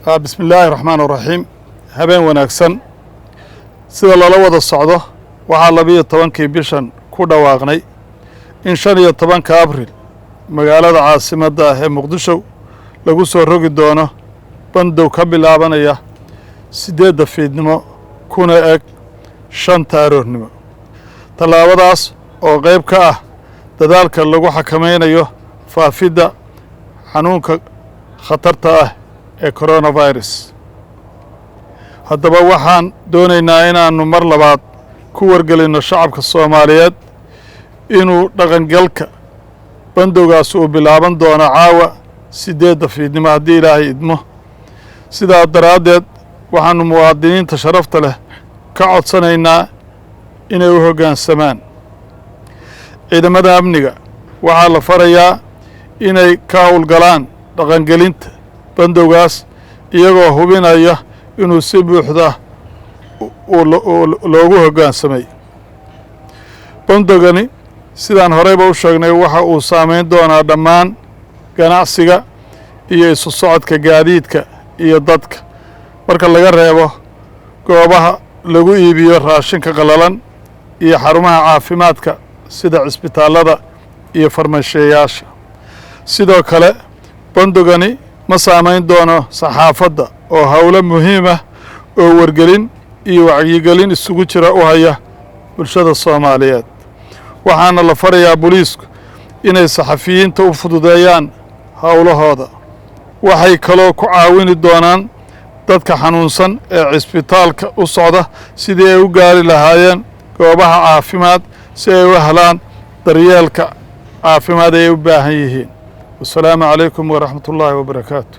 بسم الله الرحمن الرحيم habeen wanaagsan sida lala wada socdo waxaa 12 bishan ku dhawaaqnay in 15 Abriil magaalada caasimadda ah ee Muqdisho lagu soo rogi doono bandow ka bilaabanaya 8 fiidnimo kuna eg 5 aroornimo tallaabadaas oo qayb ka ah dadaalka lagu xakameynayo faafidda xanuunka khatarta ah ee coronavirus haddaba waxaan doonaynaa inaanu mar labaad ku wargelino shacabka Soomaaliyeed inuu dhaqangalka bandowgaas uu bilaaban doono caawa 8 fiidnimo haddii Ilaahay idmo sidaa daraadeed waxaanu muwaadiniinta sharafta leh ka codsanaynaa inay u hoggaansamaan ciidamada amniga waxaa la farayaa inay ka howlgalaan dhaqangelinta bandowgaas iyagoo hubinaya inuu si buuxda loogu hoggaansamay bandowgani sidaan horeyba u sheegnay waxa uu saameyn doonaa dhammaan ganacsiga iyo isu socodka gaadiidka iyo dadka marka laga reebo goobaha lagu iibiyo raashinka qalalan iyo xarumaha caafimaadka sida cisbitaalada iyo farmashiyeyaasha sidoo kale bandowgani ma saameyn doono saxaafadda oo hawlo muhiim ah oo wargelin iyo wacyigelin isugu jira u haya bulshada Soomaaliyeed waxaana la farayaa booliisku inay saxafiyiinta u fududeeyaan hawlahooda waxay kaloo ku caawini doonaan dadka xanuunsan ee cisbitaalka u socda sidii ay u gaari lahaayeen goobaha caafimaad si ay u helaan daryeelka caafimaad ay u baahan yihiin والسلام عليكم ورحمة الله وبركاته.